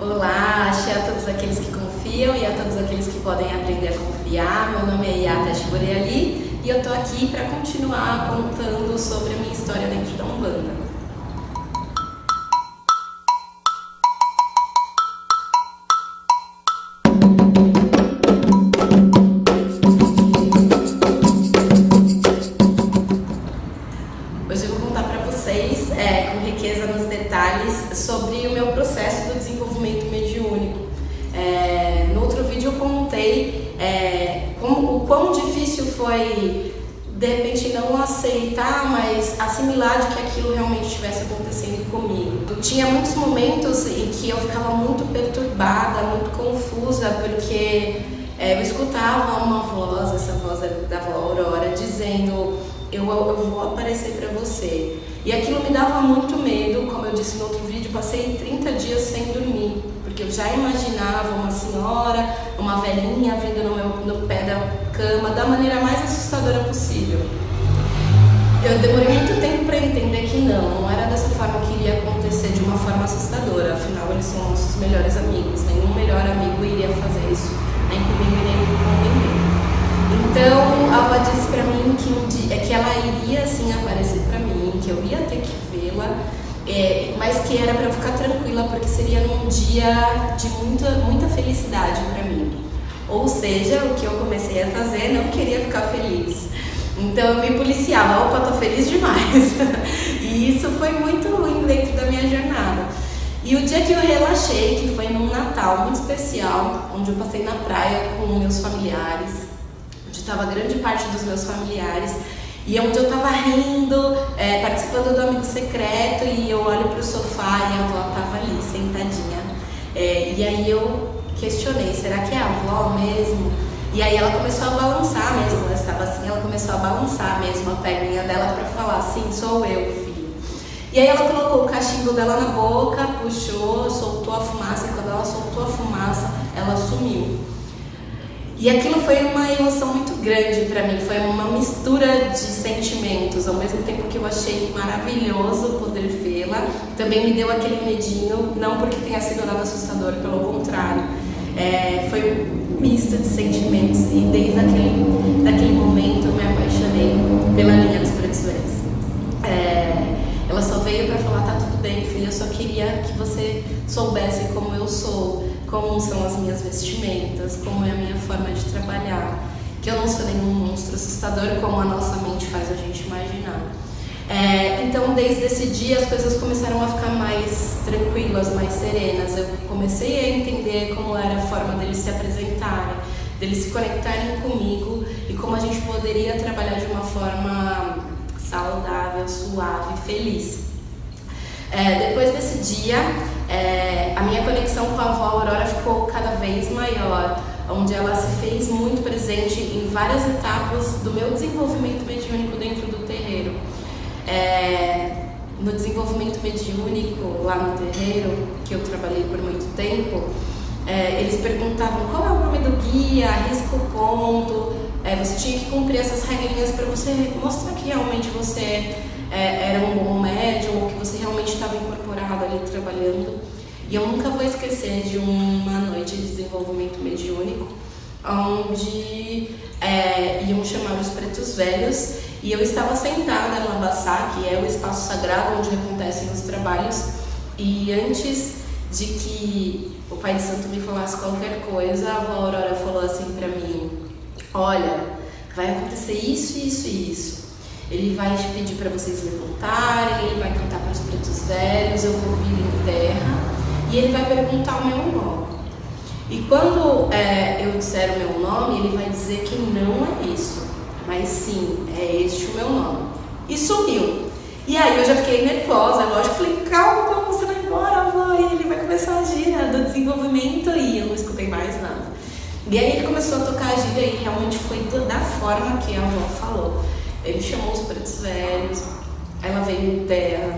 Olá, axé a todos aqueles que confiam e a todos aqueles que podem aprender a confiar. Meu nome é Yata Boreali e eu tô aqui para continuar contando sobre a minha história dentro da Umbanda. Hoje eu vou contar para vocês, com riqueza nos detalhes, sobre o meu processo do desenvolvimento mediúnico. No outro vídeo eu contei o quão difícil foi, de repente, não aceitar, mas assimilar de que aquilo realmente estivesse acontecendo comigo. Tinha muitos momentos em que eu ficava muito perturbada, muito confusa, porque eu escutava uma voz, essa voz da avó Aurora, dizendo: eu vou aparecer para você. E aquilo me dava muito medo. Como eu disse no outro vídeo, passei 30 dias sem dormir, porque eu já imaginava uma senhora, uma velhinha vindo no pé da cama, da maneira mais assustadora possível. Eu demorei muito tempo para entender que não era dessa forma que iria acontecer, de uma forma assustadora. Afinal, eles são nossos melhores amigos. Nenhum melhor amigo iria fazer isso, nem comigo e nem com ninguém. Então, a avó disse pra mim que ela iria sim aparecer pra mim, que eu ia ter que vê-la, mas que era pra eu ficar tranquila, porque seria num dia de muita felicidade pra mim. Ou seja, o que eu comecei a fazer, não queria ficar feliz. Então eu me policiava: opa, tô feliz demais. E isso foi muito ruim dentro da minha jornada. E o dia que eu relaxei, que foi num Natal muito especial, onde eu passei na praia com meus familiares, onde estava grande parte dos meus familiares, e onde eu estava rindo, participando do amigo secreto, e eu olho para o sofá e a avó estava ali, sentadinha. E aí eu questionei: será que é a avó mesmo? E aí ela começou a balançar mesmo, ela estava assim, ela começou a balançar mesmo a perninha dela para falar: sim, sou eu, filho. E aí ela colocou o cachimbo dela na boca, puxou, soltou a fumaça, e quando ela soltou a fumaça, ela sumiu. E aquilo foi uma emoção muito grande para mim, foi uma mistura de sentimentos. Ao mesmo tempo que eu achei maravilhoso poder vê-la, também me deu aquele medinho, não porque tenha sido nada assustador, pelo contrário. Foi um misto de sentimentos, e desde daquele momento eu me apaixonei pela linha dos pretos velhos. Ela só veio para falar: tá tudo bem, filha, eu só queria que você soubesse como eu sou, como são as minhas vestimentas, como é a minha forma de trabalhar, que eu não sou nenhum monstro assustador como a nossa mente faz a gente imaginar. Então, desde esse dia, as coisas começaram a ficar mais tranquilas, mais serenas. Eu comecei a entender como era a forma deles se apresentarem, deles se conectarem comigo, e como a gente poderia trabalhar de uma forma saudável, suave, feliz. Depois desse dia, a minha conexão com a avó Aurora ficou cada vez maior, onde ela se fez muito presente em várias etapas do meu desenvolvimento mediúnico dentro do terreiro. No desenvolvimento mediúnico lá no terreiro, que eu trabalhei por muito tempo, eles perguntavam qual é o nome do guia, risca o ponto. Você tinha que cumprir essas regrinhas para você mostrar que realmente você era um bom médium, ou que você realmente estava incorporado ali trabalhando. E eu nunca vou esquecer de uma noite de desenvolvimento mediúnico, onde iam chamar os pretos velhos, e eu estava sentada no Abaçá, que é o espaço sagrado onde acontecem os trabalhos, e antes de que o Pai de Santo me falasse qualquer coisa, a avó Aurora falou assim para mim: olha, vai acontecer isso, isso e isso. Ele vai pedir para vocês levantarem, ele vai cantar para os pretos velhos, eu vou vir em terra, e ele vai perguntar o meu nome. E quando eu disser o meu nome, ele vai dizer que não é isso, mas sim, é este o meu nome. E sumiu. E aí eu já fiquei nervosa, lógico, falei: calma, como você vai embora, avó? E ele vai começar a gira do desenvolvimento, e eu não escutei mais nada. E aí ele começou a tocar a gira, e realmente foi da forma que a avó falou. Ele chamou os pretos velhos, ela veio em terra,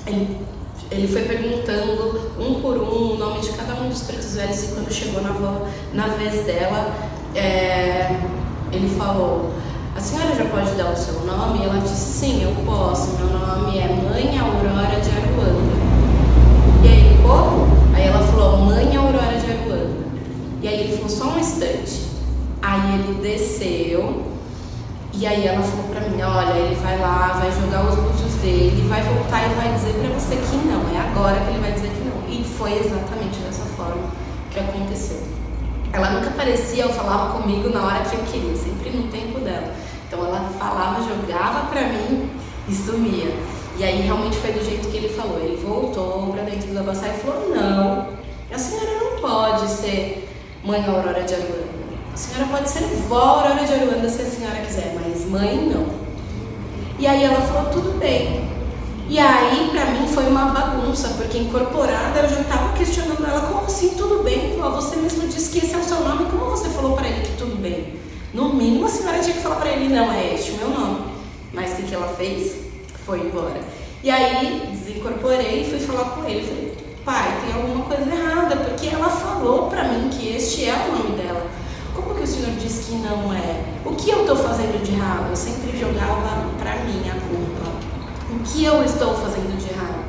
ele foi perguntando um por um o nome de cada um dos pretos velhos, e quando chegou na vez dela, ele falou: a senhora já pode dar o seu nome? E ela disse: sim, eu posso, meu nome é Mãe Aurora de Aruanda. E aí, como? Aí ela falou: Mãe aí ele falou, só um instante. Aí ele desceu, e aí ela falou pra mim, olha, ele vai lá, vai jogar os búzios dele, vai voltar e vai dizer pra você que não, é agora que ele vai dizer que não. E foi exatamente dessa forma que aconteceu. Ela nunca aparecia ou falava comigo na hora que eu queria, sempre no tempo dela. Então ela falava, jogava pra mim e sumia. E aí realmente foi do jeito que ele falou. Ele voltou pra dentro do Abaçá e falou, não, a senhora não pode ser mãe Aurora de Aruanda. A senhora pode ser vó Aurora de Aruanda se a senhora quiser, mas mãe não. E aí ela falou, tudo bem. E aí pra mim foi uma bagunça, porque incorporada eu já estava questionando ela, como assim tudo bem? Você mesmo disse que esse é o seu nome, como você falou pra ele que tudo bem? No mínimo a senhora tinha que falar pra ele, não, é este o meu nome. Mas o que ela fez? Foi embora. E aí desincorporei e fui falar com ele. Falei, pai, tem alguma coisa errada, porque ela falou pra mim que este é o nome dela. Como que o senhor disse que não é? O que eu estou fazendo de errado? Eu sempre jogava pra mim a culpa. O que eu estou fazendo de errado?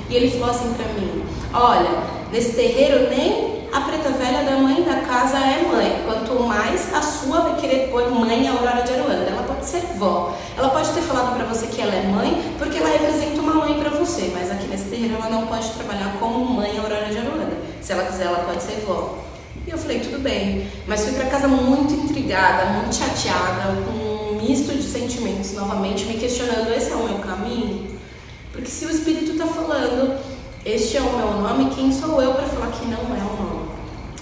E ele falou assim pra mim, olha, nesse terreiro nem a preta velha da mãe da casa é mãe, quanto mais a sua vai querer pôr mãe Aurora de Aruanda. Ela pode ser vó, ela pode ter falado pra você que ela é mãe, porque ela representa uma mãe pra você, mas aqui nesse terreiro ela não pode trabalhar como mãe Aurora de Aruanda. Se ela quiser, ela pode ser vó. E eu falei, tudo bem, mas fui pra casa muito intrigada, muito chateada, com um misto de sentimentos novamente, me questionando, esse é o meu caminho? Porque se o Espírito está falando, este é o meu nome, quem sou eu para falar que não é o nome?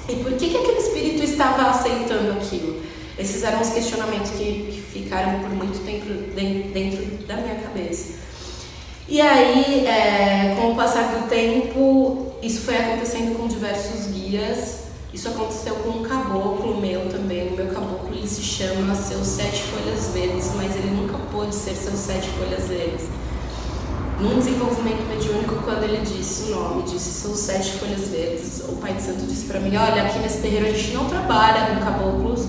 E por que aquele Espírito estava aceitando aquilo? Esses eram os questionamentos que ficaram por muito tempo dentro da minha cabeça. E aí, com o passar do tempo, isso foi acontecendo com diversos guias. Isso aconteceu com um caboclo meu também. O meu caboclo, ele se chama Seus Sete Folhas Verdes, mas ele nunca pôde ser Seus Sete Folhas Verdes. Num desenvolvimento mediúnico, quando ele disse o nome, disse Seus Sete Folhas Verdes, o Pai de Santo disse pra mim, olha, aqui nesse terreiro a gente não trabalha com caboclos,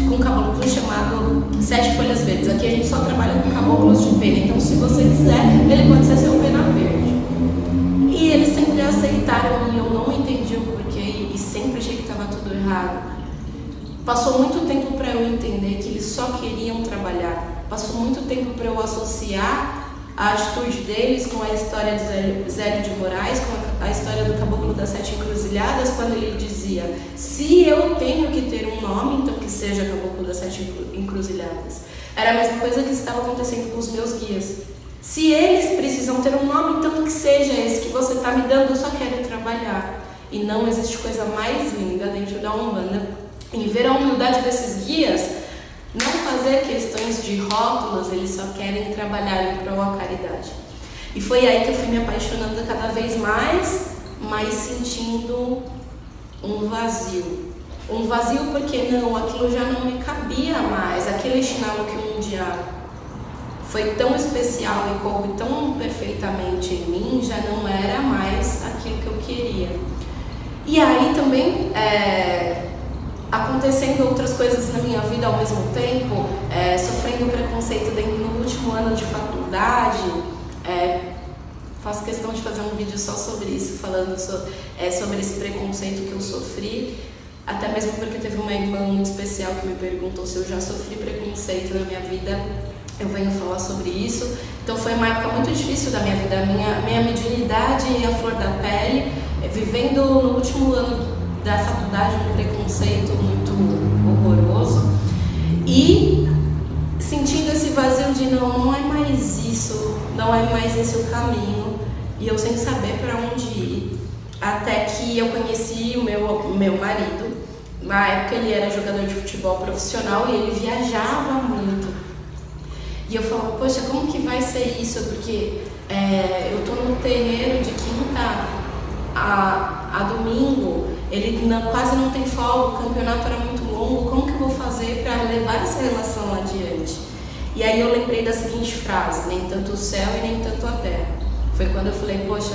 com um caboclo chamado Sete Folhas Verdes. Aqui a gente só trabalha com caboclos de pena, então se você quiser, ele pode ser seu pena verde. E eles sempre aceitaram e eu não entendi o porquê e sempre achei que estava tudo errado. Passou muito tempo para eu entender que eles só queriam trabalhar. Passou muito tempo para eu associar a atitude deles com a história de Zélio de Moraes, com a história do Caboclo das Sete Encruzilhadas, quando ele dizia, se eu tenho que ter um nome, então que seja Caboclo das Sete Encruzilhadas. Era a mesma coisa que estava acontecendo com os meus guias. Se eles precisam ter um nome, então que seja esse que você está me dando, eu só quero trabalhar. E não existe coisa mais linda dentro da Umbanda em ver a humildade desses guias, não fazer questões de rótulos, eles só querem trabalhar em prol da caridade. E foi aí que eu fui me apaixonando cada vez mais, mas sentindo um vazio. Um vazio porque não, aquilo já não me cabia mais, aquele chinelo que um dia foi tão especial e coube tão perfeitamente em mim, já não era mais aquilo que eu queria. E aí também, acontecendo outras coisas na minha vida ao mesmo tempo, sofrendo preconceito no último ano de faculdade, faço questão de fazer um vídeo só sobre isso, falando sobre esse preconceito que eu sofri, até mesmo porque teve uma irmã muito especial que me perguntou se eu já sofri preconceito na minha vida. Eu venho falar sobre isso. Então foi uma época muito difícil da minha vida, minha mediunidade e a flor da pele, vivendo no último ano da faculdade um preconceito muito horroroso e sentindo esse vazio de não é mais isso, não é mais esse o caminho, e eu sem saber para onde ir, até que eu conheci o meu marido. Na época ele era jogador de futebol profissional e ele viajava muito. E eu falava, poxa, como que vai ser isso? Porque eu tô no terreiro de quinta a domingo, ele quase não tem folga, o campeonato era muito longo, como que eu vou fazer para levar essa relação adiante? E aí eu lembrei da seguinte frase, nem tanto o céu e nem tanto a terra. Foi quando eu falei, poxa,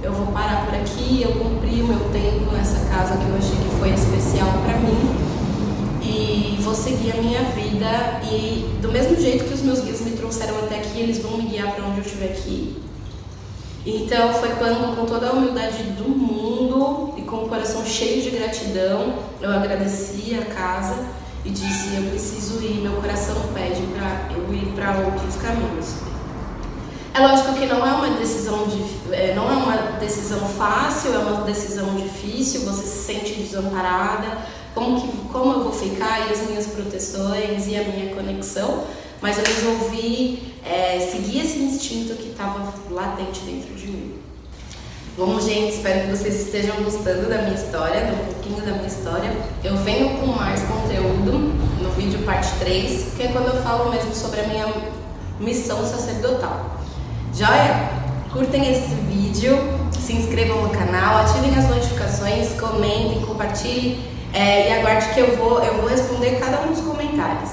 eu vou parar por aqui, eu cumpri o meu tempo nessa casa que eu achei que foi especial para mim. E vou seguir a minha vida e do mesmo jeito que os meus guias me trouxeram até aqui, eles vão me guiar para onde eu tiver que ir. Então foi quando, com toda a humildade do mundo e com o coração coração cheio de gratidão, eu agradeci a casa e disse: eu preciso ir, meu coração pede para eu ir para outros caminhos. É lógico que não é uma decisão fácil, é uma decisão difícil, você se sente desamparada, como eu vou ficar, e as minhas proteções e a minha conexão, mas eu resolvi seguir esse instinto que estava latente dentro de mim. Bom, gente, espero que vocês estejam gostando da minha história, de um pouquinho da minha história. Eu venho com mais conteúdo no vídeo parte 3, que é quando eu falo mesmo sobre a minha missão sacerdotal. Joia? Curtem esse vídeo, se inscrevam no canal, ativem as notificações, comentem, compartilhem e aguarde que eu vou responder cada um dos comentários.